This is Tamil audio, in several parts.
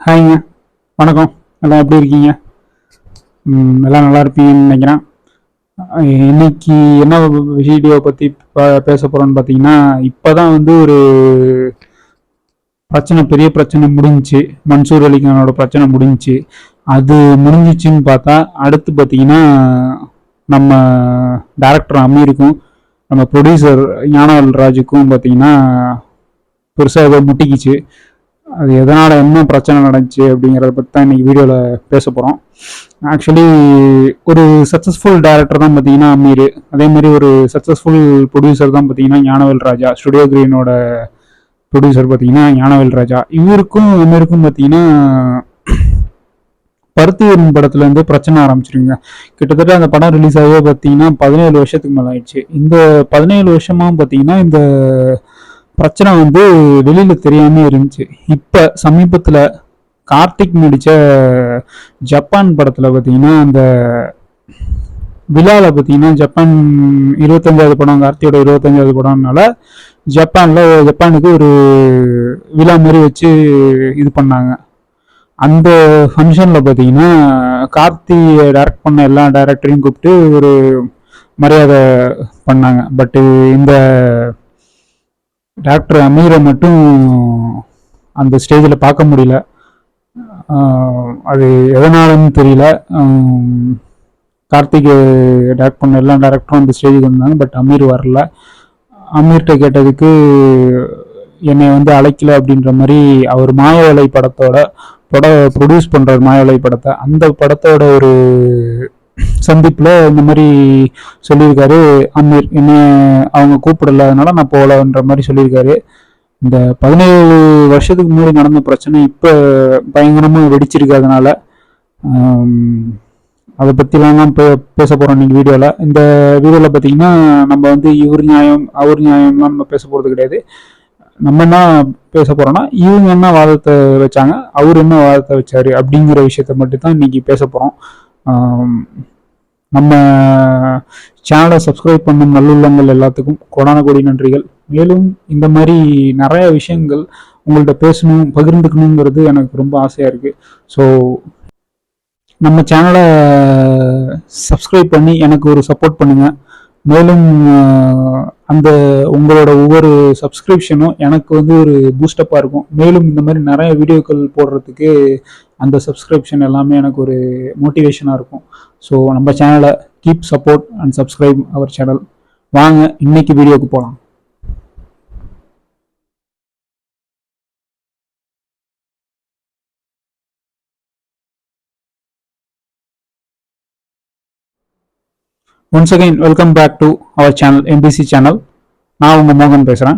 ஹாய்ங்க, வணக்கம். எல்லாம் எப்படி இருக்கீங்க? எல்லாம் நல்லா இருப்பீங்கன்னு நினைக்கிறேன். இன்னைக்கு என்ன வீடியோ பற்றி பேச போகிறோன்னு பார்த்தீங்கன்னா, இப்போ தான் வந்து ஒரு பெரிய பிரச்சனை முடிஞ்சிச்சு. மன்சூர் அலிகானோட பிரச்சனை முடிஞ்சிச்சு. அது முடிஞ்சிச்சுன்னு பார்த்தா அடுத்து பார்த்தீங்கன்னா, நம்ம டைரக்டர் அமீருக்கும் நம்ம ப்ரொடியூசர் ஞானவேல் ராஜுக்கும் பார்த்தீங்கன்னா பெருசாக ஏதோ முட்டிக்கிச்சு. அது எதனால் என்ன பிரச்சனை நடந்துச்சு அப்படிங்கிறத பற்றி தான் இன்றைக்கி வீடியோவில் பேச போகிறோம். ஆக்சுவலி ஒரு சக்ஸஸ்ஃபுல் டைரக்டர் தான் பார்த்தீங்கன்னா அமீர். அதே மாதிரி ஒரு சக்ஸஸ்ஃபுல் ப்ரொடியூசர் தான் பார்த்தீங்கன்னா ஞானவேல் ராஜா. ஸ்டுடியோ கிரீனோட ப்ரொடியூசர் பார்த்தீங்கன்னா ஞானவேல் ராஜா. இவருக்கும் அமீருக்கும் பார்த்தீங்கன்னா பருத்திவீரன் படத்துலேருந்து பிரச்சனை ஆரம்பிச்சிருங்க. கிட்டத்தட்ட அந்த படம் ரிலீஸ் ஆகவே பார்த்தீங்கன்னா 17 வருஷத்துக்கு மேலே ஆயிடுச்சு. இந்த 17 வருஷமாக பார்த்தீங்கன்னா இந்த பிரச்சனை வந்து வெளியில் தெரியாமல் இருந்துச்சு. இப்போ சமீபத்தில் கார்த்திக் நடித்த ஜப்பான் படத்தில் பார்த்தீங்கன்னா அந்த விழாவில் பார்த்தீங்கன்னா ஜப்பான் 25வது படம், கார்த்தியோட 25வது படம்னால ஜப்பானுக்கு ஒரு விழா மாதிரி வச்சு இது பண்ணாங்க. அந்த ஃபங்க்ஷனில் பார்த்தீங்கன்னா கார்த்தியை டைரக்ட் பண்ண எல்லா டைரக்டரையும் கூப்பிட்டு ஒரு மரியாதை பண்ணாங்க. பட்டு இந்த டாக்டர் அமீரை மட்டும் அந்த ஸ்டேஜில் பார்க்க முடியல. அது எதனாலன்னு தெரியல. கார்த்திக் டைரக்ட் பண்ண எல்லா டைரக்டரும் அந்த ஸ்டேஜுக்கு வந்தாங்க, பட் அமீர் வரல. அமீர்கிட்ட கேட்டதுக்கு என்னை வந்து அழைக்கல அப்படின்ற மாதிரி அவர் மாயவலை படத்தோட ப்ரொடியூஸ் பண்ணுற மாயவலை படத்தை, அந்த படத்தோட ஒரு சந்திப்பில் இந்த மாதிரி சொல்லியிருக்காரு அமீர். என்ன அவங்க கூப்பிடலாதனால நான் போகலன்ற மாதிரி சொல்லியிருக்காரு. இந்த 17 வருஷத்துக்கு முன்னாடி நடந்த பிரச்சனை இப்போ பயங்கரமாக வெடிச்சிருக்கிறதுனால அதை பற்றிலாம் தான் பேச போகிறோம் இன்னைக்கு வீடியோவில். இந்த வீடியோவில் பார்த்தீங்கன்னா நம்ம வந்து இவர் நியாயம் அவர் நியாயம்லாம் நம்ம பேச போகிறது கிடையாது. நம்ம என்ன பேச போகிறோன்னா இவங்க என்ன வாதத்தை வச்சாங்க, அவர் என்ன வாதத்தை வச்சாரு அப்படிங்கிற விஷயத்த மட்டும் தான் இன்னைக்கு பேச போகிறோம். நம்ம சேனலை சப்ஸ்கிரைப் பண்ணும் நல்லுள்ளங்கள் எல்லாத்துக்கும் கோடான கோடி நன்றிகள். மேலும் இந்த மாதிரி நிறைய விஷயங்கள் உங்கள்கிட்ட பேசணும், பகிர்ந்துக்கணுங்கிறது எனக்கு ரொம்ப ஆசையாக இருக்குது. ஸோ நம்ம சேனலை சப்ஸ்கிரைப் பண்ணி எனக்கு ஒரு சப்போர்ட் பண்ணுங்கள். மேலும் அந்த உங்களோட ஒவ்வொரு சப்ஸ்கிரிப்ஷனும் எனக்கு வந்து ஒரு பூஸ்டப்பாக இருக்கும். மேலும் இந்த மாதிரி நிறைய வீடியோக்கள் போடுறதுக்கு அந்த சப்ஸ்கிரிப்ஷன் எல்லாமே எனக்கு ஒரு மோட்டிவேஷனாக இருக்கும். ஸோ நம்ம சேனலை keep support and subscribe our channel. வாங்க இன்னைக்கு வீடியோக்கு போகலாம். Once again welcome back to our channel MBC channel. நான் உங்கள் மோகன் பேசுகிறேன்.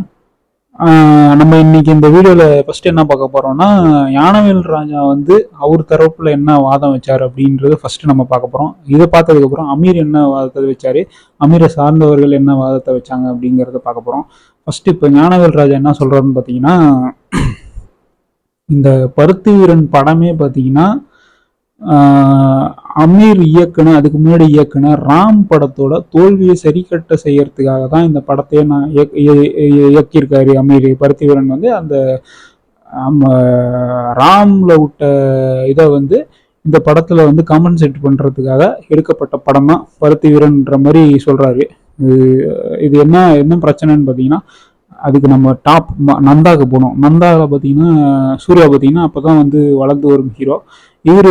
நம்ம இன்னைக்கு இந்த வீடியோவில் ஃபஸ்ட்டு என்ன பார்க்க போகிறோம்னா, ஞானவேல் ராஜா வந்து அவர் தரப்பில் என்ன வாதம் வச்சார் அப்படின்றது ஃபஸ்ட்டு நம்ம பார்க்க போகிறோம். இதை பார்த்ததுக்கப்புறம் அமீர் என்ன வாதத்தை வச்சார், அமீரை சார்ந்தவர்கள் என்ன வாதத்தை வச்சாங்க அப்படிங்கிறத பார்க்க போகிறோம். ஃபஸ்ட்டு இப்போ ஞானவேல் ராஜா என்ன சொல்கிறாருன்னு பார்த்தீங்கன்னா, இந்த பருத்திவீரன் படமே பார்த்தீங்கன்னா அமீர் இயக்குன அதுக்கு முன்னாடி இயக்குன ராம் படத்தோட தோல்வியை சரி கட்ட செய்யறதுக்காக தான் இந்த படத்தையே நான் இயக்கியிருக்காரு அமீர். பருத்திவீரன் வந்து அந்த ராம்ல விட்ட இதை வந்து இந்த படத்துல வந்து காம்பன்சேட் பண்றதுக்காக எடுக்கப்பட்ட படம் தான் பருத்திவீரன்ற மாதிரி சொல்றாரு. இது என்ன பிரச்சனைன்னு பார்த்தீங்கன்னா, அதுக்கு நம்ம டாப் நந்தாவுக்கு போனோம். நந்தாவில் பார்த்தீங்கன்னா சூர்யா பார்த்தீங்கன்னா அப்போ தான் வந்து வளர்ந்து வரும் ஹீரோ. இவர்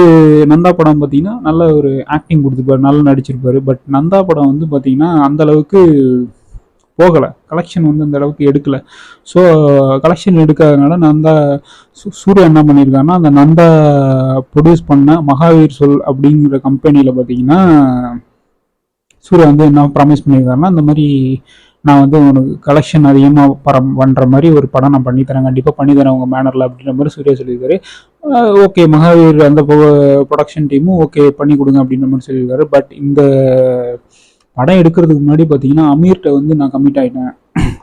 நந்தா படம் பார்த்தீங்கன்னா நல்ல ஒரு ஆக்டிங் கொடுத்துருப்பாரு, நல்லா நடிச்சிருப்பாரு. பட் நந்தா படம் வந்து பார்த்தீங்கன்னா அந்த அளவுக்கு போகலை, கலெக்ஷன் வந்து அந்த அளவுக்கு எடுக்கலை. ஸோ கலெக்ஷன் எடுக்காதனால சூர்யா என்ன பண்ணியிருக்காருன்னா, அந்த நந்தா ப்ரொடியூஸ் பண்ண மகாவீர் சொல் அப்படிங்கிற கம்பெனியில் பார்த்தீங்கன்னா சூர்யா வந்து என்ன ப்ராமிஸ் பண்ணியிருக்காருன்னா, இந்த மாதிரி நான் வந்து உனக்கு கலெக்ஷன் அதிகமாக பண்ணுற மாதிரி ஒரு படம் நான் பண்ணித்தரேன், கண்டிப்பாக பண்ணித்தரேன் உங்கள் மேனரில் அப்படின்ற மாதிரி சூர்யா சொல்லியிருக்காரு. ஓகே, மகாவீர் அந்த ப்ரொடக்ஷன் டீமும் ஓகே பண்ணி கொடுங்க அப்படின்ற மாதிரி சொல்லியிருக்காரு. பட் இந்த படம் எடுக்கிறதுக்கு முன்னாடி பார்த்தீங்கன்னா அமீர்கிட்ட வந்து நான் கமிட் ஆகிட்டேன்,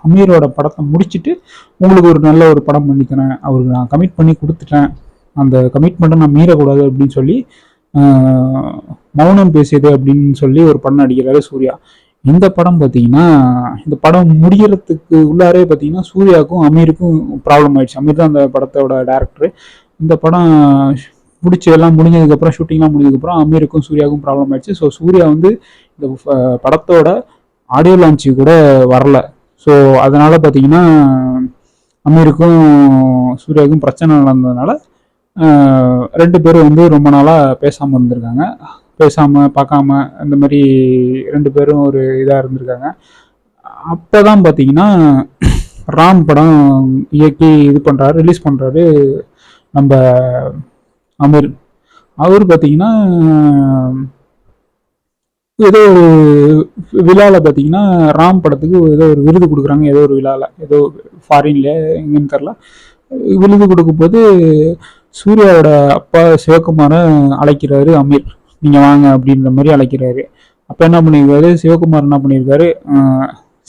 அமீரோட படத்தை முடிச்சுட்டு உங்களுக்கு ஒரு நல்ல ஒரு படம் பண்ணித்தரேன், அவருக்கு நான் கமிட் பண்ணி கொடுத்துட்டேன், அந்த கமிட்மெண்ட்டை நான் மீறக்கூடாது அப்படின்னு சொல்லி மௌனம் பேசியது அப்படின்னு சொல்லி ஒரு படம் நடிக்கிறாரு சூர்யா. இந்த படம் பார்த்தீங்கன்னா இந்த படம் முடிகிறதுக்கு உள்ளாரே பார்த்தீங்கன்னா சூர்யாவுக்கும் அமீருக்கும் ப்ராப்ளம் ஆயிடுச்சு. அமீர் தான் அந்த படத்தோட டேரக்டரு. இந்த படம் எல்லாம் முடிஞ்சதுக்கப்புறம், ஷூட்டிங்லாம் முடிஞ்சதுக்கப்புறம் அமீருக்கும் சூர்யாவுக்கும் ப்ராப்ளம் ஆயிடுச்சு. ஸோ சூர்யா வந்து இந்த படத்தோட ஆடியோ லான்ச்சு கூட வரல. ஸோ அதனால் பார்த்தீங்கன்னா அமீருக்கும் சூர்யாவுக்கும் பிரச்சனை நடந்ததுனால ரெண்டு பேரும் வந்து ரொம்ப நாளாக பேசாமல் இருந்திருக்காங்க. பேசாமல் பார்க்காம இந்த மாதிரி ரெண்டு பேரும் ஒரு இதாக இருந்திருக்காங்க. அப்போ தான் பார்த்தீங்கன்னா ராம் படம் இயக்கி இது பண்ணுறாரு, ரிலீஸ் பண்ணுறாரு நம்ம அமீர். அவர் பார்த்தீங்கன்னா ஏதோ ஒரு விழாவில் பார்த்தீங்கன்னா ராம் படத்துக்கு ஏதோ ஒரு விருது கொடுக்குறாங்க. ஏதோ ஒரு விழாவில், ஏதோ ஃபாரின்ல எங்கேன்னு தெரில, விருது கொடுக்கும்போது சூர்யாவோட அப்பா சிவகுமாரை அழைக்கிறாரு அமீர், நீங்கள் வாங்க அப்படின்ற மாதிரி அழைக்கிறாரு. அப்போ என்ன பண்ணியிருக்காரு சிவகுமார், என்ன பண்ணியிருக்காரு,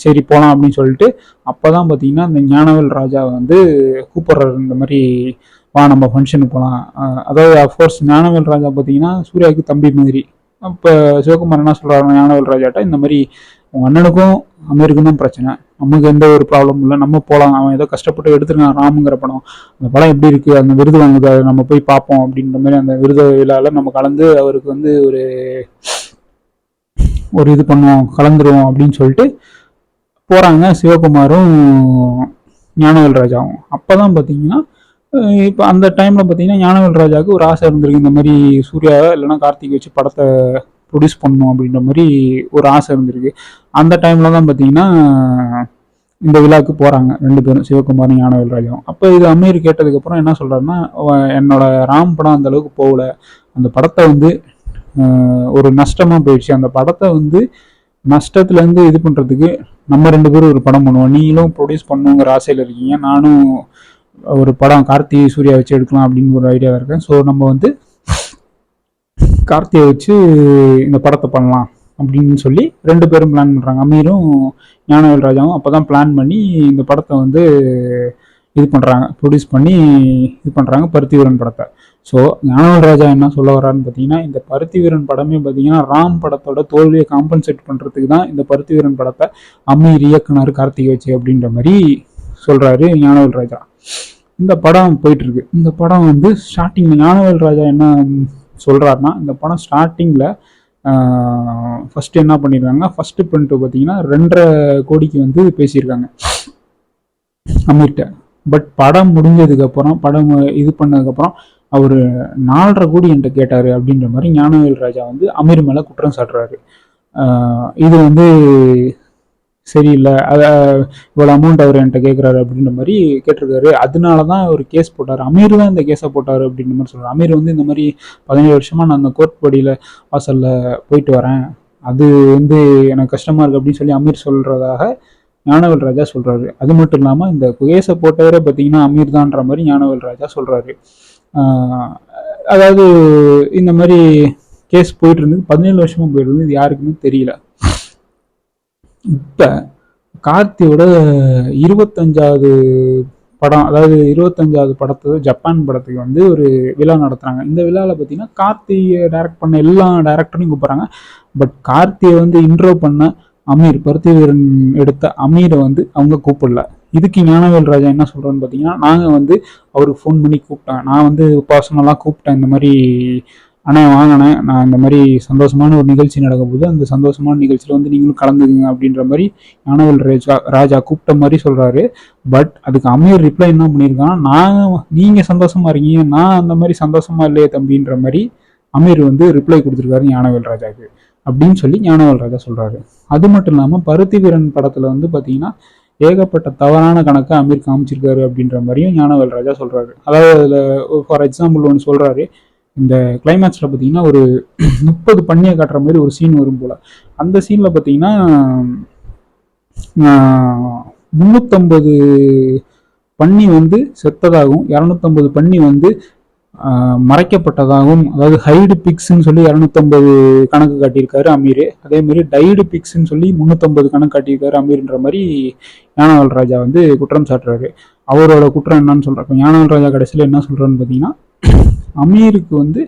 சரி போகலாம் அப்படின்னு சொல்லிட்டு அப்போ தான் பார்த்தீங்கன்னா இந்த ஞானவேல் ராஜா வந்து கூப்பிட்றாரு, இந்த மாதிரி வா நம்ம ஃபங்க்ஷனுக்கு போகலாம். அதாவது அஃப்கோர்ஸ் ஞானவேல் ராஜா பார்த்தீங்கன்னா சூர்யாவுக்கு தம்பி மாதிரி. அப்போ சிவகுமார் என்ன சொல்கிறாரு ஞானவேல் ராஜாட்ட, இந்த மாதிரி உங்கள் அண்ணனுக்கும் அமீருக்கும் தான் பிரச்சனை, நமக்கு எந்த ஒரு ப்ராப்ளமும் இல்லை, நம்ம போகலாம், அவன் ஏதோ கஷ்டப்பட்டு எடுத்துருக்கான் ராமுங்கிற படம், அந்த படம் எப்படி இருக்குது, அந்த விருது வாங்குது, அதை நம்ம போய் பார்ப்போம் அப்படின்ற மாதிரி அந்த விருது விழாவில் நம்ம கலந்து அவருக்கு வந்து ஒரு இது பண்ணுவோம், கலந்துருவோம் அப்படின்னு சொல்லிட்டு போகிறாங்க சிவகுமாரும் ஞானவேல் ராஜாவும். அப்போ தான் பார்த்தீங்கன்னா இப்போ அந்த டைமில் பார்த்தீங்கன்னா ஞானவேல் ராஜாவுக்கு ஒரு ஆசை இருந்திருக்கு, இந்த மாதிரி சூர்யாவை இல்லைன்னா கார்த்திக் வச்சு படத்தை ப்ரொடியூஸ் பண்ணணும் அப்படின்ற மாதிரி ஒரு ஆசை இருந்திருக்கு. அந்த டைமில் தான் பார்த்தீங்கன்னா இந்த விழாவுக்கு போகிறாங்க ரெண்டு பேரும், சிவகுமாரும் ஞானவேல் ராஜாவும். அப்போ இது அமீர் கேட்டதுக்கப்புறம் என்ன சொல்கிறாருன்னா, என்னோட ராம் படம் அந்த அளவுக்கு போகல, அந்த படத்தை வந்து ஒரு நஷ்டமாக போயிடுச்சு, அந்த படத்தை வந்து நஷ்டத்துலேருந்து இது பண்ணுறதுக்கு நம்ம ரெண்டு பேரும் ஒரு படம் பண்ணுவோம், நீங்களும் ப்ரொடியூஸ் பண்ணுங்கிற ஆசையில் இருக்கீங்க, நானும் ஒரு படம் கார்த்தி சூர்யா வச்சு எடுக்கலாம் அப்படின்னு ஒரு ஐடியாவில் இருக்கேன். ஸோ நம்ம வந்து கார்த்தியை வச்சு இந்த படத்தை பண்ணலாம் அப்படின்னு சொல்லி ரெண்டு பேரும் பிளான் பண்ணுறாங்க. அமீரும் ஞானவேல் ராஜாவும் அப்போ தான் பிளான் பண்ணி இந்த படத்தை வந்து இது பண்ணுறாங்க, ப்ரொடியூஸ் பண்ணி இது பண்ணுறாங்க பருத்தி வீரன் படத்தை. ஸோ ஞானவேல் ராஜா என்ன சொல்ல வர்றாருன்னு பார்த்தீங்கன்னா, இந்த பருத்தி வீரன் படமே பார்த்தீங்கன்னா ராம் படத்தோட தோல்வியை காம்பன்சேட் பண்ணுறதுக்கு தான் இந்த பருத்தி வீரன் படத்தை அமீர் இயக்குனர் கார்த்திகை வச்சு அப்படின்ற மாதிரி சொல்கிறாரு ஞானவேல் ராஜா. இந்த படம் போயிட்டுருக்கு. இந்த படம் வந்து ஸ்டார்டிங்கில் ஞானவேல் ராஜா என்ன சொல்கிறாருன்னா, இந்த படம் ஸ்டார்டிங்கில் ஃபஸ்ட்டு என்ன பண்ணியிருக்காங்க, ஃபஸ்ட்டு பிரிண்ட்டு பார்த்தீங்கன்னா 2.5 கோடிக்கு வந்து பேசியிருக்காங்க அமீர்கிட்ட. பட் படம் முடிஞ்சதுக்கப்புறம், படம் இது பண்ணதுக்கப்புறம் அவர் 4.5 கோடி என்கிட்ட கேட்டார் அப்படின்ற மாதிரி ஞானவேல் ராஜா வந்து அமீர் மேலே குற்றம் சாட்டுறாரு. இது வந்து சரியில்லை, அதை இவ்வளோ அமௌண்ட் அவர் என்கிட்ட கேட்குறாரு அப்படின்ற மாதிரி கேட்டிருக்காரு. அதனால தான் அவர் கேஸ் போட்டார், அமீர் தான் இந்த கேஸை போட்டார் அப்படின்ற மாதிரி சொல்கிறார். அமீர் வந்து இந்த மாதிரி 17 வருஷமாக நான் அந்த கோர்ட் படியில் வாசலில் போயிட்டு வரேன், அது வந்து எனக்கு கஷ்டமாக இருக்குது அப்படின்னு சொல்லி அமீர் சொல்கிறதாக ஞானவேல் ராஜா சொல்கிறாரு. அது மட்டும் இல்லாமல் இந்த கேஸை போட்டவரே பார்த்தீங்கன்னா அமீர் தான்ற மாதிரி ஞானவேல் ராஜா சொல்கிறாரு. அதாவது இந்த மாதிரி கேஸ் போயிட்டு இருந்தது, 17 வருஷமாக போயிட்டு இருந்தது, இது யாருக்குமே தெரியல. இப்போ கார்த்தியோட 25வது படம், அதாவது 25வது படத்து ஜப்பான் படத்துக்கு வந்து ஒரு விழா நடத்துகிறாங்க. இந்த விழாவில் பார்த்தீங்கன்னா கார்த்தியை டைரக்ட் பண்ண எல்லா டைரக்டரையும் கூப்பிட்றாங்க. பட் கார்த்தியை வந்து இன்ட்ரோ பண்ண அமீர், பருத்தி வீரன் எடுத்த அமீரை வந்து அவங்க கூப்பிடல. இதுக்கு ஞானவேல் ராஜா என்ன சொல்கிறேன்னு பார்த்தீங்கன்னா, நாங்கள் வந்து அவருக்கு ஃபோன் பண்ணி கூப்பிட்டேன், நான் வந்து பர்சனலாக கூப்பிட்டேன், இந்த மாதிரி அண்ணே வாங்கினேன், நான் இந்த மாதிரி சந்தோஷமான ஒரு நிகழ்ச்சி நடக்கும் போது அந்த சந்தோஷமான நிகழ்ச்சியில் வந்து நீங்களும் கலந்துக்குங்க அப்படின்ற மாதிரி ஞானவேல் ராஜா கூப்பிட்ட மாதிரி சொல்கிறாரு. பட் அதுக்கு அமீர் ரிப்ளை என்ன பண்ணியிருக்காங்கன்னா, நீங்கள் சந்தோஷமாக இருக்கீங்க, நான் அந்த மாதிரி சந்தோஷமாக இல்லையே தம்பின்ற மாதிரி அமீர் வந்து ரிப்ளை கொடுத்துருக்காரு ஞானவேல் ராஜாவுக்கு அப்படின்னு சொல்லி ஞானவேல் ராஜா சொல்கிறாரு. அது மட்டும் இல்லாமல் பருத்தி வீரன் படத்தில் வந்து பார்த்தீங்கன்னா ஏகப்பட்ட தவறான கணக்கை அமீர் காமிச்சிருக்காரு அப்படின்ற மாதிரியும் ஞானவேல் ராஜா சொல்கிறாரு. அதாவது அதில் ஃபார் எக்ஸாம்பிள் ஒன்று சொல்கிறாரு, இந்த கிளைமேக்ஸில் பார்த்தீங்கன்னா ஒரு 30 பண்ணியை காட்டுற மாதிரி ஒரு சீன் வரும் போல். அந்த சீனில் பார்த்தீங்கன்னா 350 பன்னி வந்து செத்ததாகவும் 250 பன்னி வந்து மறைக்கப்பட்டதாகவும், அதாவது ஹைடு பிக்ஸ்ன்னு சொல்லி 250 கணக்கு காட்டியிருக்காரு அமீர். அதேமாரி டைடு பிக்ஸ்ன்னு சொல்லி 350 கணக்கு காட்டியிருக்காரு அமீர்ன்ற மாதிரி ஞானவேல் ராஜா வந்து குற்றம் சாட்டுறாரு. அவரோட குற்றம் என்னன்னு சொல்கிறப்ப ஞானவேல் ராஜா கடைசியில் என்ன சொல்கிறான்னு பார்த்தீங்கன்னா, அமீருக்கு வந்து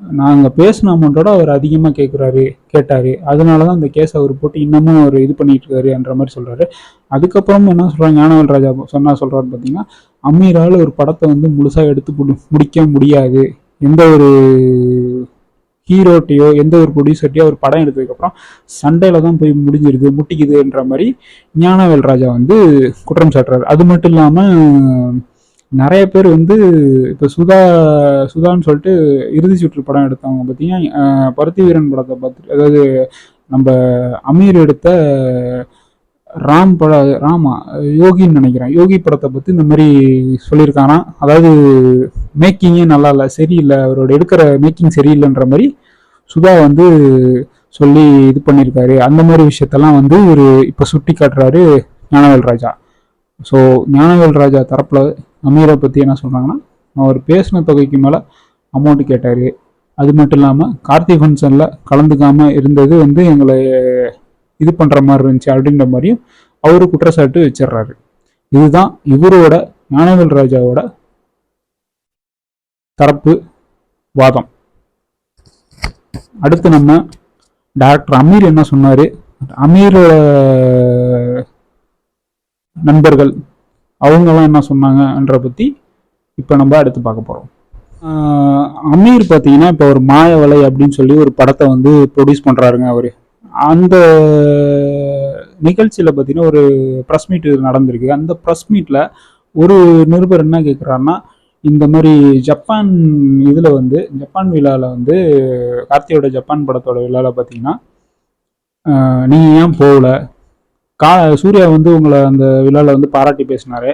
நாங்கள் பேசின அமௌண்ட்டோட அவர் அதிகமாக கேட்டார், அதனால தான் இந்த கேஸை அவர் போட்டு இன்னமும் அவர் இது பண்ணிட்டு இருக்காருன்ற மாதிரி சொல்கிறாரு. அதுக்கப்புறம் என்ன சொல்கிறாங்க ஞானவேல் ராஜா சொல்கிறாரு பார்த்தீங்கன்னா, அமீரால் ஒரு படத்தை வந்து முழுசாக எடுத்து முடிக்க முடியாது. எந்த ஒரு ஹீரோட்டையோ எந்த ஒரு ப்ரொடியூசர்ட்டையோ ஒரு படம் எடுத்ததுக்கப்புறம் சண்டையில தான் போய் முடிஞ்சிருது முட்டிக்குதுன்ற மாதிரி ஞானவேல் ராஜா வந்து குற்றம் சாட்டுறாரு. அது மட்டும் இல்லாமல் நிறைய பேர் வந்து இப்போ சுதான்னு சொல்லிட்டு இறுதி சுற்று படம் எடுத்தவங்க பார்த்தீங்கன்னா பருத்தி வீரன் படத்தை பார்த்து, அதாவது நம்ம அமீர் எடுத்த ராமா யோகின்னு நினைக்கிறேன், யோகி படத்தை பற்றி இந்த மாதிரி சொல்லியிருக்காராம். அதாவது மேக்கிங்கே நல்லா இல்லை, சரியில்லை, அவரோட எடுக்கிற மேக்கிங் சரியில்லைன்ற மாதிரி சுதா வந்து சொல்லி இது பண்ணியிருக்காரு. அந்த மாதிரி விஷயத்தெல்லாம் வந்து ஒரு இப்போ சுட்டி காட்டுறாரு ஞானவேல் ராஜா. ஸோ ஞானவேல் ராஜா தரப்பில் அமீரை பற்றி என்ன சொல்கிறாங்கன்னா, அவர் பேசின தொகைக்கு மேலே அமௌண்ட்டு கேட்டார். அது மட்டும் இல்லாமல் கார்த்தி ஃபங்க்ஷனில் கலந்துக்காமல் இருந்தது வந்து எங்களை இது பண்ணுற மாதிரி இருந்துச்சு அப்படின்ற மாதிரியும் அவரு குற்றச்சாட்டு வச்சிடுறாரு. இதுதான் இவரோட ஞானவேல் ராஜாவோட தரப்பு வாதம். அடுத்து நம்ம டாக்டர் அமீர் என்ன சொன்னார், அமீரோட நண்பர்கள் அவங்கெல்லாம் என்ன சொன்னாங்கன்ற பற்றி இப்போ நம்ம அடுத்து பார்க்க போகிறோம். அமீர் பார்த்தீங்கன்னா இப்போ ஒரு மாயவலை அப்படின்னு சொல்லி ஒரு படத்தை வந்து ப்ரொடியூஸ் பண்ணுறாருங்க அவர். அந்த நிகழ்ச்சியில் பார்த்தீங்கன்னா ஒரு ப்ரெஸ் மீட் நடந்திருக்கு. அந்த ப்ரெஸ் மீட்டில் ஒரு நிருபர் என்ன கேட்குறாருன்னா, இந்த மாதிரி ஜப்பான் இதில் வந்து ஜப்பான் விழாவில் வந்து கார்த்தியோட ஜப்பான் படத்தோட விழாவில் பார்த்தீங்கன்னா நீங்கள் ஏன் போகல, சூர்யா வந்து உங்களை அந்த விழாவில் வந்து பாராட்டி பேசினாரு,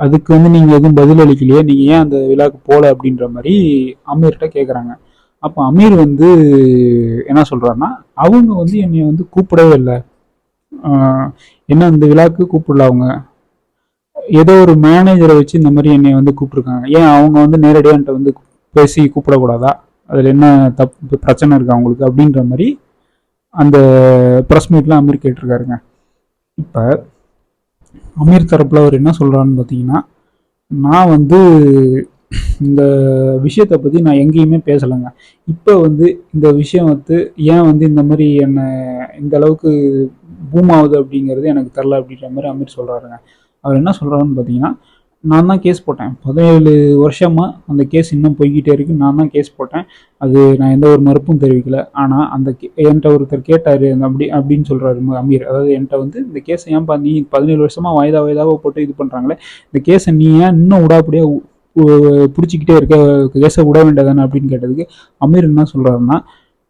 அதுக்கு வந்து நீங்கள் எதுவும் பதில் அளிக்கலையே, நீங்கள் ஏன் அந்த விழாவுக்கு போகல அப்படின்ற மாதிரி அமீர்கிட்ட கேட்குறாங்க. அப்போ அமீர் வந்து என்ன சொல்கிறாருன்னா, அவங்க வந்து என்னை வந்து கூப்பிடவே இல்லை, என்ன இந்த விழாவுக்கு கூப்பிடல, அவங்க ஏதோ ஒரு மேனேஜரை வச்சு இந்த மாதிரி என்னை வந்து கூப்பிட்ருக்காங்க, ஏன் அவங்க வந்து நேரடியாக என்கிட்ட வந்து பேசி கூப்பிடக்கூடாதா, அதில் என்ன தப்பு பிரச்சனை இருக்கா அவங்களுக்கு அப்படின்ற மாதிரி அந்த ப்ரெஸ் மீட்டில் அமீர் கேட்டிருக்காருங்க. இப்போ அமீர் தரப்பில் அவர் என்ன சொல்கிறான்னு பார்த்தீங்கன்னா, நான் வந்து இந்த விஷயத்தை பற்றி நான் எங்கேயுமே பேசலைங்க, இப்போ வந்து இந்த விஷயம் வந்து ஏன் வந்து இந்த மாதிரி என்னை இந்த அளவுக்கு பூம் ஆகுது அப்படிங்கிறது எனக்கு தெரில அப்படின்ற மாதிரி அமீர் சொல்கிறாருங்க. அவர் என்ன சொல்கிறாருன்னு பார்த்தீங்கன்னா, நான் தான் கேஸ் போட்டேன், 17 வருஷமாக அந்த கேஸ் இன்னும் போய்கிட்டே இருக்குது, நான் தான் கேஸ் போட்டேன், அது நான் எந்த ஒரு மறுப்பும் தெரிவிக்கலை, ஆனால் அந்த என்கிட்ட ஒருத்தர் கேட்டார் அப்படின்னு சொல்கிறாரு அமீர். அதாவது என்கிட்ட வந்து இந்த கேஸை ஏன்பா நீ 17 வருஷமாக வயதாக போட்டு இது பண்ணுறாங்களே, இந்த கேஸை நீ ஏன் இன்னும் விடாப்படியாக பிடிச்சிக்கிட்டே இருக்க, கேஸை விட வேண்டியதானே அப்படின்னு கேட்டதுக்கு அமீர் என்ன சொல்கிறாருன்னா,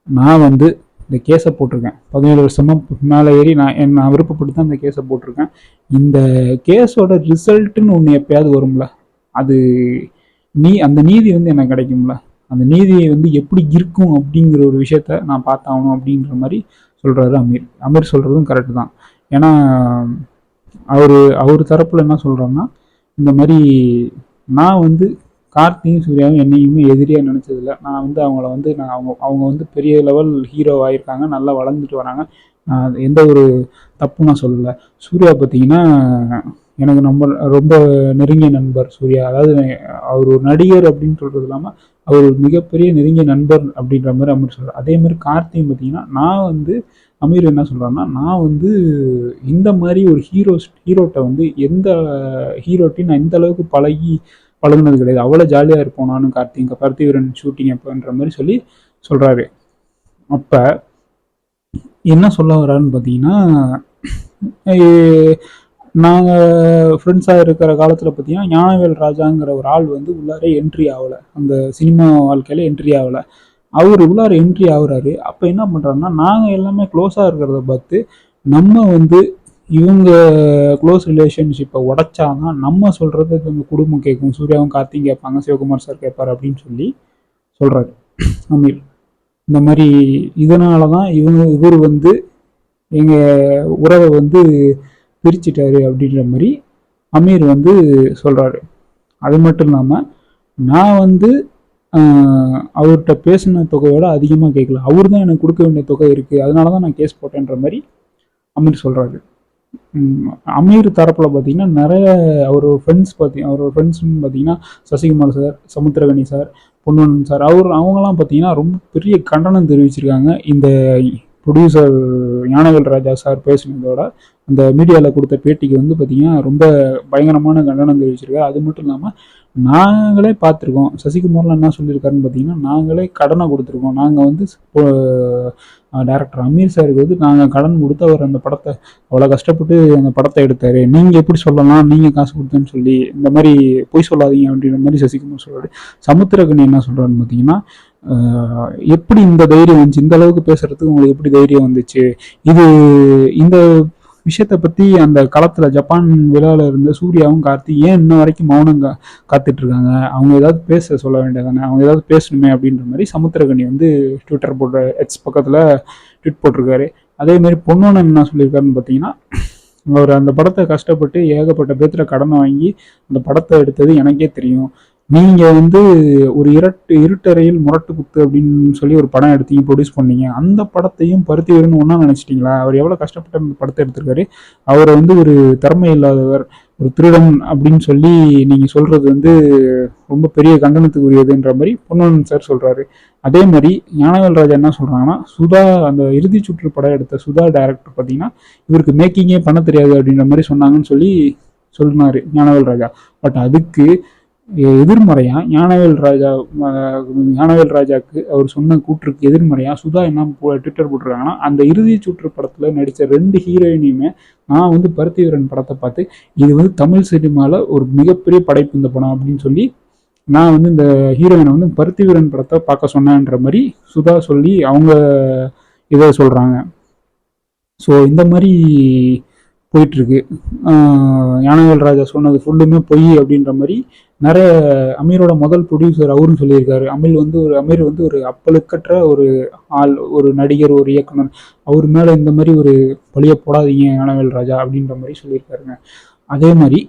நான் வந்து இந்த கேஸை போட்டிருக்கேன், 17 வருஷமாக மேலே ஏறி நான் விருப்பப்பட்டு தான் இந்த கேஸை போட்டிருக்கேன், இந்த கேஸோட ரிசல்ட்டுன்னு ஒன்று எப்பயாவது வரும்ல, அது அந்த நீதி வந்து எனக்கு கிடைக்கும்ல, அந்த நீதி வந்து எப்படி இருக்கும் அப்படிங்கிற ஒரு விஷயத்த நான் பார்த்தாகணும் அப்படிங்கிற மாதிரி சொல்கிறாரு அமீர். அமீர் சொல்கிறதும் கரெக்டு தான். ஏன்னா அவர் தரப்பில் என்ன சொல்கிறோன்னா, இந்த மாதிரி நான் வந்து கார்த்தியும் சூர்யாவும் என்னையுமே எதிரியாக நினச்சதில்லை, நான் வந்து அவங்கள வந்து அவங்க வந்து பெரிய லெவல் ஹீரோ ஆகியிருக்காங்க, நல்லா வளர்ந்துட்டு வராங்க, எந்த ஒரு தப்பும் நான் சொல்லலை. சூர்யா பார்த்தீங்கன்னா எனக்கு ரொம்ப நெருங்கிய நண்பர் சூர்யா, அதாவது அவர் ஒரு நடிகர் அப்படின்னு சொல்கிறது இல்லாமல் அவர் ஒரு மிகப்பெரிய நெருங்கிய நண்பர் அப்படின்ற மாதிரி அமீர் சொல்கிறார். அதே மாதிரி கார்த்தியும் பார்த்தீங்கன்னா, நான் வந்து அமீர் என்ன சொல்கிறாருன்னா, நான் வந்து இந்த மாதிரி ஒரு ஹீரோட்ட வந்து எந்த ஹீரோட்டையும் நான் இந்த அளவுக்கு பழகுனது கிடையாது, அவ்வளோ ஜாலியாக இருப்போம் நானும் கார்த்தி வீரன் ஷூட்டிங் அப்போன்ற மாதிரி சொல்கிறாரு. அப்போ என்ன சொல்ல வர்றாருன்னு பார்த்தீங்கன்னா, நாங்கள் ஃப்ரெண்ட்ஸாக இருக்கிற காலத்தில் பார்த்தீங்கன்னா ஞானவேல் ராஜாங்கிற ஒரு ஆள் வந்து உள்ளாரே என்ட்ரி ஆகலை, அந்த சினிமா வாழ்க்கையில் என்ட்ரி ஆகலை, அவர் உள்ளார என்ட்ரி ஆகுறாரு. அப்போ என்ன பண்ணுறாருன்னா, நாங்கள் எல்லாமே க்ளோஸாக இருக்கிறத பார்த்து நம்ம வந்து இவங்க க்ளோஸ் ரிலேஷன்ஷிப்பை உடைச்சாதான் நம்ம சொல்கிறது இந்த குடும்பம் கேட்கும், சூர்யாவும் கார்த்தியும் கேட்பாங்க, சிவகுமார் சார் கேட்பார் அப்படின்னு சொல்லி சொல்கிறாரு அமீர். இந்த மாதிரி இதனால தான் இவர் வந்து எங்கள் உறவை வந்து பிரிச்சிட்டாரு அப்படின்ற மாதிரி அமீர் வந்து சொல்கிறாரு. அது மட்டும் இல்லாமல் நான் வந்து அவர்கிட்ட பேசின தொகையோட அதிகமாக கேட்கல, அவர் தான் எனக்கு கொடுக்க வேண்டிய தொகை இருக்குது, அதனால தான் நான் கேஸ் போட்டேன்ற மாதிரி அமீர் சொல்கிறாரு. அமீர் தரப்பில் பார்த்தீங்கன்னா நிறைய அவரோட ஃப்ரெண்ட்ஸ்னு பார்த்தீங்கன்னா Sasikumar sir, Samuthirakani sir, Ponvannan sir, அவங்கெல்லாம் பார்த்தீங்கன்னா ரொம்ப பெரிய கண்டனம் தெரிவிச்சிருக்காங்க இந்த ப்ரொடியூசர் ஞானவேல் ராஜா சார் பேசினதோட அந்த மீடியாவில் கொடுத்த பேட்டிக்கு வந்து பார்த்திங்கன்னா ரொம்ப பயங்கரமான கண்டனம் தெரிவிச்சிருக்காரு. அது மட்டும் இல்லாமல் நாங்களே பார்த்துருக்கோம், சசிகுமார்லாம் என்ன சொல்லியிருக்காருன்னு பார்த்தீங்கன்னா, நாங்களே கடனை கொடுத்துருக்கோம். நாங்கள் வந்து டேரக்டர் அமீர் சாருக்கு வந்து நாங்கள் கடன் கொடுத்து அவர் அந்த படத்தை அவ்வளோ கஷ்டப்பட்டு அந்த படத்தை எடுத்தார், நீங்கள் எப்படி சொல்லலாம் நீங்கள் காசு கொடுத்தேன்னு சொல்லி, இந்த மாதிரி பொய் சொல்லாதீங்க அப்படின்ற மாதிரி சசிகுமார் சொல்கிறாரு. சமுத்திரகனி என்ன சொல்கிறாருன்னு பார்த்தீங்கன்னா, எப்படி இந்த தைரியம் வந்துச்சு, இந்த அளவுக்கு பேசுறதுக்கு உங்களுக்கு எப்படி தைரியம் வந்துச்சு, இது இந்த விஷயத்தை பற்றி அந்த களத்தில் ஜப்பான் விழாவில் இருந்த சூர்யாவும் கார்த்தி ஏன் இன்ன வரைக்கும் மௌனம் காத்துட்டு இருக்காங்க, அவங்க ஏதாவது பேச சொல்ல வேண்டியதானே, அவங்க ஏதாவது பேசணுமே அப்படின்ற மாதிரி சமுத்திரகனி வந்து ட்விட்டர் போட்ட எக்ஸ் பக்கத்தில் ட்வீட் போட்டிருக்காரு. அதே மாதிரி பொன்னோன்னு என்ன சொல்லியிருக்காருன்னு பார்த்தீங்கன்னா, அவர் அந்த படத்தை கஷ்டப்பட்டு ஏகப்பட்ட பேர்த்துல கடனை வாங்கி அந்த படத்தை எடுத்தது எனக்கே தெரியும். நீங்க வந்து ஒரு இருட்டறையில் முரட்டு குத்து அப்படின்னு சொல்லி ஒரு படம் எடுத்தீங்க, ப்ரொடியூஸ் பண்ணீங்க, அந்த படத்தையும் பருத்திவீரன் ஒன்றா நினைச்சிட்டீங்களா? அவர் எவ்வளோ கஷ்டப்பட்டு அந்த படத்தை எடுத்திருக்காரு, அவரை வந்து ஒரு திறமை இல்லாதவர், ஒரு திருடன் அப்படின்னு சொல்லி நீங்க சொல்றது வந்து ரொம்ப பெரிய கண்டனத்துக்கு உரியதுன்ற மாதிரி பொன்னன் சார் சொல்றாரு. அதே மாதிரி ஞானவேல் ராஜா என்ன சொல்றாங்கன்னா, சுதா அந்த இறுதி சுற்று படம் எடுத்த சுதா டைரக்டர் பார்த்தீங்கன்னா இவருக்கு மேக்கிங்கே பண்ண தெரியாது அப்படின்ற மாதிரி சொன்னாங்கன்னு சொல்லி சொன்னாரு ஞானவேல் ராஜா. பட் அதுக்கு எதிர்மறையா ஞானவேல் ராஜாக்கு அவர் சொன்ன கூற்றுக்கு எதிர்மறையா சுதா என்ன ட்விட்டர் போட்டிருக்காங்கன்னா, அந்த இறுதி சுற்று படத்துல நடித்த 2 ஹீரோயினையுமே நான் வந்து பருத்திவீரன் படத்தை பார்த்து இது வந்து தமிழ் சினிமாவில் ஒரு மிகப்பெரிய படைப்பு இந்த படம் அப்படின்னு சொல்லி நான் வந்து இந்த ஹீரோயினை வந்து பருத்திவீரன் படத்தை பார்க்க சொன்னேன்ற மாதிரி சுதா சொல்லி அவங்க இதை சொல்கிறாங்க. ஸோ இந்த மாதிரி போயிட்டுருக்கு. ஞானவேல் ராஜா சொன்னது ஃபுல்லுமே பொய் அப்படின்ற மாதிரி நிறைய அமீரோட முதல் ப்ரொடியூசர் அவரும் சொல்லியிருக்காரு. அமீர் வந்து ஒரு அப்பழுக்கற்ற ஒரு ஆள், ஒரு நடிகர், ஒரு இயக்குனர், அவர் மேலே இந்த மாதிரி ஒரு பழிய போடாதீங்க ஞானவேல் ராஜா அப்படின்ற மாதிரி சொல்லியிருக்காருங்க. அதே மாதிரி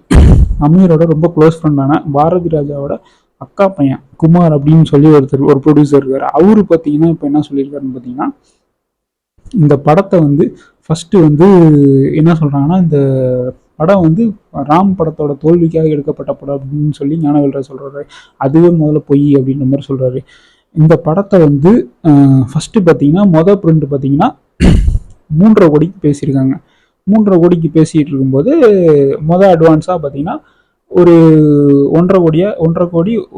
அமீரோட ரொம்ப க்ளோஸ் ஃப்ரெண்டான பாரதி ராஜாவோட அக்கா பையன் குமார் அப்படின்னு சொல்லி ஒரு ப்ரொடியூசர் இருக்காரு. அவரு பார்த்தீங்கன்னா இப்போ என்ன சொல்லியிருக்காருன்னு பார்த்தீங்கன்னா, இந்த படத்தை வந்து ஃபஸ்ட்டு வந்து என்ன சொல்கிறாங்கன்னா, இந்த படம் வந்து ராம் படத்தோட தோல்விக்காக எடுக்கப்பட்ட படம் அப்படின்னு சொல்லி ஞானவேல் ராஜா சொல்கிறாரு. அதுவே முதல்ல பொய் அப்படின்ற மாதிரி சொல்கிறாரு. இந்த படத்தை வந்து ஃபஸ்ட்டு பார்த்தீங்கன்னா பிரிண்ட் பார்த்தீங்கன்னா 3.5 கோடிக்கு பேசியிருக்காங்க. 3.5 கோடிக்கு பேசிகிட்டு இருக்கும்போது அட்வான்ஸாக பார்த்தீங்கன்னா ஒரு 1.5 கோடி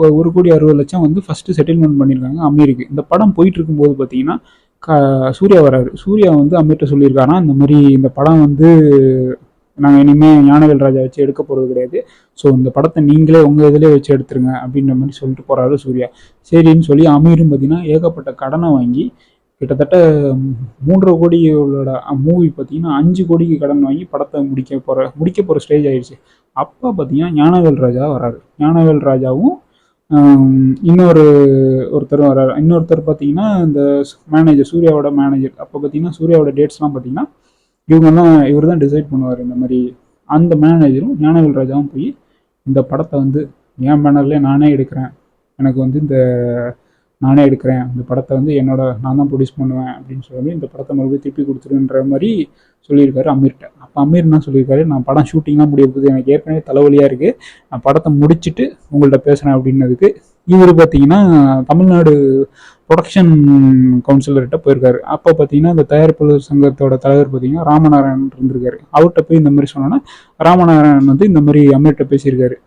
1,60,00,000 வந்து ஃபஸ்ட்டு செட்டில்மெண்ட் பண்ணியிருக்காங்க அமீருக்கு. இந்த படம் போயிட்டு இருக்கும்போது பார்த்தீங்கன்னா சூர்யா வராரு. சூர்யா வந்து அமீர்கிட்ட சொல்லியிருக்காருன்னா, இந்த மாதிரி இந்த படம் வந்து நாங்கள் இனிமேல் ஞானவேல் ராஜா வச்சு எடுக்க போகிறது கிடையாது, ஸோ இந்த படத்தை நீங்களே உங்கள் இதிலே வச்சு எடுத்துருங்க அப்படின்ற மாதிரி சொல்லிட்டு போகிறாரு சூர்யா. சரின்னு சொல்லி அமீரும் பார்த்தீங்கன்னா ஏகப்பட்ட கடனை வாங்கி கிட்டத்தட்ட 3.5 கோடியோட மூவி பார்த்தீங்கன்னா 5 கோடிக்கு கடன் வாங்கி படத்தை முடிக்க போகிற ஸ்டேஜ் ஆயிடுச்சு. அப்போ பார்த்தீங்கன்னா ஞானவேல் ராஜா வராரு. ஞானவேல் ராஜாவும் ஒருத்தர் வர்றாரு. இன்னொருத்தர் பார்த்தீங்கன்னா இந்த மேனேஜர், சூர்யாவோட மேனேஜர். அப்போ பார்த்தீங்கன்னா சூர்யாவோட டேட்ஸ்லாம் பார்த்தீங்கன்னா இவர் தான் டிசைட் பண்ணுவார். இந்த மாதிரி அந்த மேனேஜரும் ஞானவேல் ராஜாவும் போய் இந்த படத்தை வந்து என் பேனர்லேயே நானே எடுக்கிறேன், எனக்கு வந்து நானே எடுக்கிறேன், இந்த படத்தை வந்து நான் தான் ப்ரொடியூஸ் பண்ணுவேன் அப்படின்னு சொல்லி இந்த படத்தை மறுபடியும் திருப்பி கொடுத்துருன்ற மாதிரி சொல்லியிருக்காரு அமீர்கிட்ட. அப்போ அமீர் என்ன சொல்லியிருக்காரு, நான் படம் ஷூட்டிங்லாம் முடிய போகுது, எனக்கு ஏற்கனவே தலைவலியாக இருக்குது, நான் படத்தை முடிச்சுட்டு உங்கள்கிட்ட பேசுகிறேன் அப்படின்னதுக்கு இவர் பார்த்தீங்கன்னா தமிழ்நாடு ப்ரொடக்ஷன் கவுன்சிலர்கிட்ட போயிருக்காரு. அப்போ பார்த்தீங்கன்னா இந்த தயாரிப்பாளர் சங்கத்தோட தலைவர் பார்த்தீங்கன்னா ராமநாராயணன் இருந்திருக்காரு. அவர்கிட்ட போய் இந்த மாதிரி சொன்னோன்னா ராமநாராயணன் வந்து இந்த மாதிரி அமீர்கிட்ட பேசியிருக்காரு.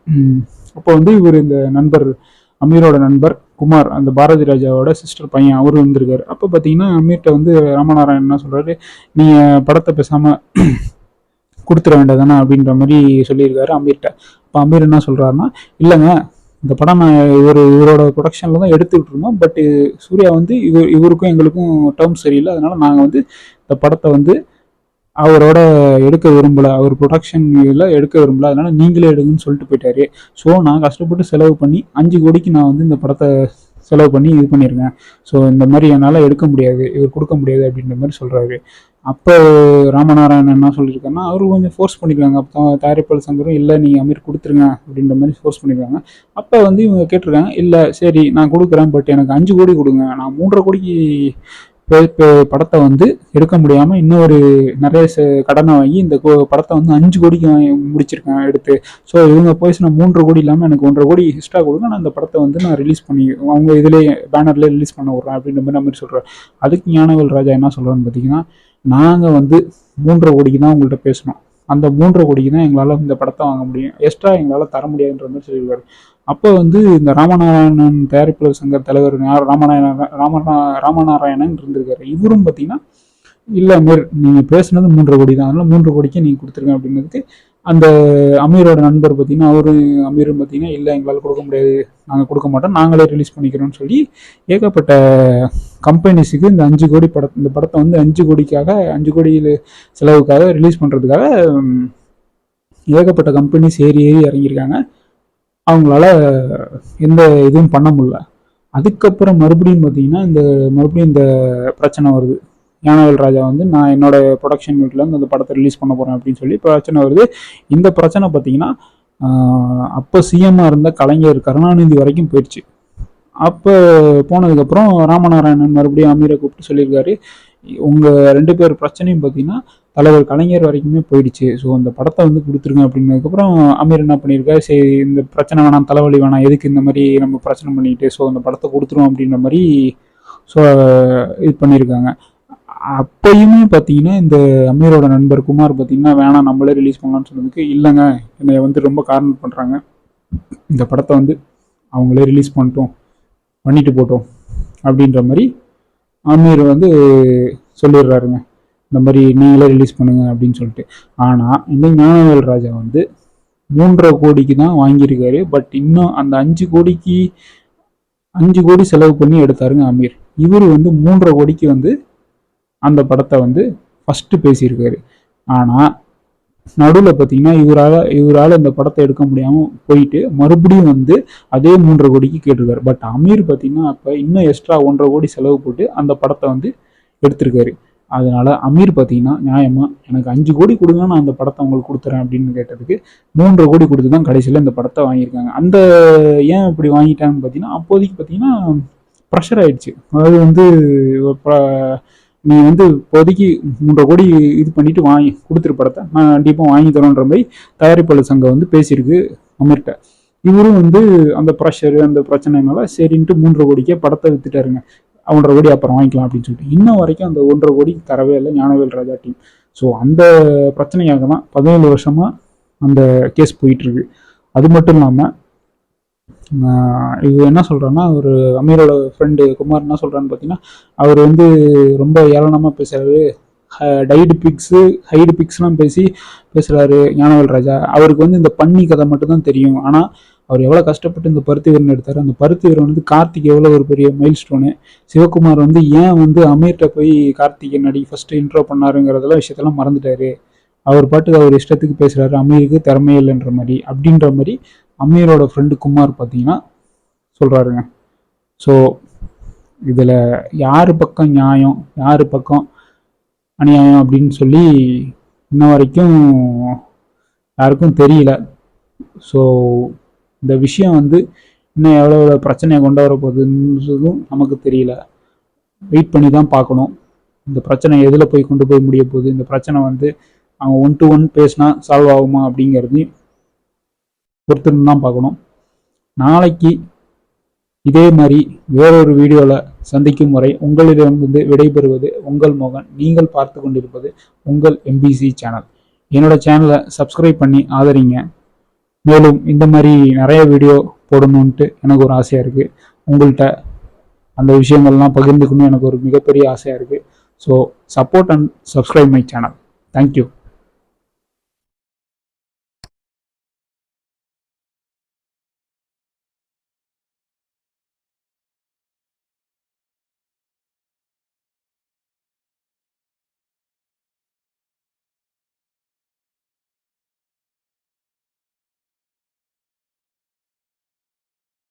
அப்போ வந்து இவர் இந்த நண்பர் அமீரோட நண்பர் குமார், அந்த பாரதி ராஜாவோட சிஸ்டர் பையன், அவரு வந்திருக்காரு. அப்போ பார்த்தீங்கன்னா அமீர்கிட்ட வந்து ராமநாராயணன் என்ன சொல்கிறாரு, நீங்கள் படத்தை பேசாமல் கொடுத்துட வேண்டாதானே அப்படின்ற மாதிரி சொல்லியிருக்காரு அமீர்கிட்ட. அப்போ அமீர் என்ன சொல்கிறாருன்னா, இல்லைங்க இந்த படம் நான் இவரோட ப்ரொடக்ஷனில் தான் எடுத்துக்கிட்டு இருந்தோம், பட் சூர்யா வந்து இவருக்கும் எங்களுக்கும் டேர்ம்ஸ் சரியில்லை, அதனால் நாங்கள் வந்து இந்த படத்தை வந்து அவரோட எடுக்க விரும்பலை, அவர் ப்ரொடக்ஷனில் எடுக்க விரும்பலை, அதனால் நீங்களே எடுங்கன்னு சொல்லிட்டு போயிட்டாரு. ஸோ நான் கஷ்டப்பட்டு செலவு பண்ணி 5 கோடிக்கு நான் வந்து இந்த படத்தை செலவு பண்ணி இது பண்ணியிருக்கேன், ஸோ இந்த மாதிரி என்னால் எடுக்க முடியாது, இவர் கொடுக்க முடியாது அப்படின்ற மாதிரி சொல்கிறாரு. அப்போ ராமநாராயணன் என்ன சொல்லியிருக்காருன்னா, அவரு கொஞ்சம் ஃபோர்ஸ் பண்ணியிருக்காங்க. அப்போ தயாரிப்பாளர் சங்கரும் இல்லை நீங்கள் அமீர் கொடுத்துருங்க அப்படின்ற மாதிரி ஃபோர்ஸ் பண்ணியிருக்காங்க. அப்போ வந்து இவங்க கேட்டிருக்காங்க, இல்லை சரி நான் கொடுக்குறேன், பட் எனக்கு 5 கோடி கொடுங்க, நான் 3.5 கோடிக்கு படத்தை வந்து எடுக்க முடியாமல் இன்னொரு நிறைய கடனை வாங்கி இந்த படத்தை வந்து 5 கோடிக்கு முடிச்சிருக்கேன் எடுத்து. ஸோ இவங்க போய் நான் 3.5 கோடி இல்லாமல் எனக்கு 1.5 கோடி எக்ஸ்ட்ரா கொடுங்க, நான் அந்த படத்தை வந்து நான் ரிலீஸ் பண்ணி அவங்க இதுலேயே பேனர்லேயே ரிலீஸ் பண்ண விட்றேன் அப்படின்ற மாதிரி சொல்கிறேன். அதுக்கு ஞானவேல் ராஜா என்ன சொல்கிறான்னு பார்த்தீங்கன்னா, நாங்கள் வந்து 3.5 கோடிக்கு தான் உங்கள்கிட்ட பேசணும், அந்த 3.5 கோடிக்கு தான் எங்களால் இந்த படத்தை வாங்க முடியும், எக்ஸ்ட்ரா எங்களால் தர முடியாதுன்ற மாதிரி சொல்லியிருக்காரு. அப்போ வந்து இந்த ராமநாராயணன் தயாரிப்பாளர் சங்க தலைவர் ராமநாராயணன் இருந்திருக்காரு. இவரும் பார்த்தீங்கன்னா இல்லை அமீர், நீங்கள் பேசுனது 3.5 கோடி தான், அதனால 3.5 கோடிக்கே நீங்கள் கொடுத்துருங்க அப்படின்னதுக்கு அந்த அமீரோட நண்பர் பார்த்தீங்கன்னா அமீரும் பார்த்தீங்கன்னா இல்லை எங்களால் கொடுக்க முடியாது, நாங்கள் கொடுக்க மாட்டோம், நாங்களே ரிலீஸ் பண்ணிக்கிறோம்னு சொல்லி ஏகப்பட்ட கம்பெனிஸுக்கு இந்த 5 கோடி இந்த படத்தை வந்து 5 கோடி செலவுக்காக ரிலீஸ் பண்ணுறதுக்காக ஏகப்பட்ட கம்பெனிஸ் ஏறி இறங்கியிருக்காங்க. அவங்களால எந்த இதுவும் பண்ண முடியல. அதுக்கப்புறம் மறுபடியும் பார்த்தீங்கன்னா இந்த பிரச்சனை வருது. ஞானவேல் ராஜா வந்து நான் என்னோட ப்ரொடக்ஷன் யூனிட்லேருந்து அந்த படத்தை ரிலீஸ் பண்ண போகிறேன் அப்படின்னு சொல்லி பிரச்சனை வருது. இந்த பிரச்சனை பார்த்தீங்கன்னா அப்போ சிஎம்மாக இருந்த கலைஞர் கருணாநிதி வரைக்கும் போயிடுச்சு. அப்போ போனதுக்கப்புறம் ராமநாராயணன் மறுபடியும் அமீரை கூப்பிட்டு சொல்லியிருக்காரு, உங்கள் 2 பேர் பிரச்சனையும் பார்த்தீங்கன்னா தலைவர் கலைஞர் வரைக்குமே போயிடுச்சு, ஸோ அந்த படத்தை வந்து கொடுத்துருங்க அப்படின்னதுக்கப்புறம் அமீர் என்ன பண்ணியிருக்காரு, சரி இந்த பிரச்சனை வேணாம், தலைவலி வேணாம், எதுக்கு இந்த மாதிரி நம்ம பிரச்சனை பண்ணிட்டு, ஸோ அந்த படத்தை கொடுத்துரும் அப்படின்ற மாதிரி ஸோ இது பண்ணியிருக்காங்க. அப்பயுமே பார்த்தீங்கன்னா இந்த அமீரோட நண்பர் குமார் பார்த்தீங்கன்னா வேணாம் நம்மளே ரிலீஸ் பண்ணலாம்னு சொன்னதுக்கு, இல்லைங்க என்னை வந்து ரொம்ப காரணம் பண்ணுறாங்க, இந்த படத்தை வந்து அவங்களே ரிலீஸ் பண்ணிட்டு போட்டோம் அப்படின்ற மாதிரி அமீர் வந்து சொல்லிடுறாருங்க, இந்த மாதிரி நீங்களே ரிலீஸ் பண்ணுங்க அப்படின்னு சொல்லிட்டு. ஆனால் இந்த ஞானவேல் ராஜா வந்து 3.5 கோடிக்கு தான் வாங்கியிருக்காரு. பட் இன்னும் அந்த 5 கோடி செலவு பண்ணி எடுத்தாருங்க அமீர். இவர் வந்து 3.5 கோடிக்கு வந்து அந்த படத்தை வந்து ஃபஸ்ட்டு பேசியிருக்காரு. ஆனால் நடுவில் பார்த்தீங்கன்னா இவரால் இந்த படத்தை எடுக்க முடியாமல் போயிட்டு மறுபடியும் வந்து அதே 3.5 கோடிக்கு கேட்டிருக்காரு. பட் அமீர் பார்த்தீங்கன்னா அப்போ இன்னும் எக்ஸ்ட்ரா 1.5 கோடி செலவு போட்டு அந்த படத்தை வந்து எடுத்திருக்காரு. அதனால அமீர் பார்த்தீங்கன்னா நியாயமாக எனக்கு 5 கோடி கொடுங்க, நான் அந்த படத்தை உங்களுக்கு கொடுத்துறேன் அப்படின்னு கேட்டதுக்கு 3.5 கோடி கொடுத்து தான் கடைசியில் இந்த படத்தை வாங்கியிருக்காங்க. அந்த ஏன் இப்படி வாங்கிட்டாங்கன்னு பார்த்தீங்கன்னா அப்போதைக்கு பார்த்தீங்கன்னா ப்ரெஷர் ஆயிடுச்சு. அதாவது வந்து நீ வந்து இப்போதைக்கு 3.5 கோடி இது பண்ணிட்டு வாங்கி கொடுத்துரு படத்தை, நான் கண்டிப்பாக வாங்கி தரோன்ற மாதிரி தயாரிப்பாளர் சங்கம் வந்து பேசியிருக்கு அமீர்கிட்ட. இவரும் வந்து அந்த ப்ரெஷரு அந்த பிரச்சனைனால சரின்ட்டு 3.5 கோடிக்கே படத்தை வித்துட்டாருங்க. 1.5 கோடி அப்புறம் வாங்கிக்கலாம் அப்படின்னு சொல்லிட்டு இன்னும் வரைக்கும் அந்த 1.5 கோடி தரவே இல்லை ஞானவேல் ராஜா டீம். ஸோ அந்த பிரச்சனையாக தான் 17 வருஷமாக அந்த கேஸ் போயிட்டுருக்கு. அது மட்டும் இல்லாமல் இது என்ன சொல்கிறான்னா, ஒரு அமீரோட ஃப்ரெண்டு குமார் என்ன சொல்கிறான்னு பார்த்தீங்கன்னா, அவர் வந்து ரொம்ப ஏளனமாக பேசுகிறாரு, ஹைடு பிக்ஸ்லாம் பேசுகிறாரு ஞானவேல் ராஜா. அவருக்கு வந்து இந்த பன்னி கதை மட்டும்தான் தெரியும். ஆனால் அவர் எவ்வளோ கஷ்டப்பட்டு இந்த பருத்தி வீரன் எடுத்தார். அந்த பருத்தி வீரன் வந்து கார்த்திக் எவ்வளோ ஒரு பெரிய மைல் ஸ்டோனு. சிவகுமார் வந்து ஏன் வந்து அமீர்கிட்ட போய் கார்த்திகை ஃபஸ்ட்டு இன்ட்ரோ பண்ணாருங்கிறதெல்லாம் விஷயத்தெல்லாம் மறந்துட்டாரு. அவர் பாட்டுக்கு அவர் இஷ்டத்துக்கு பேசுகிறாரு, அமீருக்கு திறமையே இல்லைன்ற மாதிரி அப்படின்ற மாதிரி அமீரோட ஃப்ரெண்டு குமார் பார்த்தீங்கன்னா சொல்கிறாருங்க. ஸோ இதில் யார் பக்கம் நியாயம் யார் பக்கம் அநியாயம் அப்படின்னு சொல்லி இன்ன வரைக்கும் யாருக்கும் தெரியல. ஸோ இந்த விஷயம் வந்து இன்னும் எவ்வளோ பிரச்சனையை கொண்டு வர போகுதுன்றதும் நமக்கு தெரியல. வெயிட் பண்ணி தான் பார்க்கணும் இந்த பிரச்சனை எதில் போய் கொண்டு போய் முடிய போகுது. இந்த பிரச்சனை வந்து அவங்க 1-to-1 பேசினா சால்வ் ஆகுமா அப்படிங்கிறது பொறுத்துன்னு தான் பார்க்கணும். நாளைக்கு இதே மாதிரி வேறொரு வீடியோவில் சந்திக்கும் வரை உங்களிடமிருந்து விடைபெறுவது உங்கள் மோகன். நீங்கள் பார்த்து கொண்டிருப்பது உங்கள் MBC சேனல். என்னோட சேனலை சப்ஸ்கிரைப் பண்ணி ஆதரிங்க. மேலும் இந்த மாதிரி நிறைய வீடியோ போடணுன்ட்டு எனக்கு ஒரு ஆசையாக இருக்குது. உங்கள்கிட்ட அந்த விஷயங்கள்லாம் பகிர்ந்துக்கணும் எனக்கு ஒரு மிகப்பெரிய ஆசையாக இருக்குது. So support and subscribe my channel. Thank you.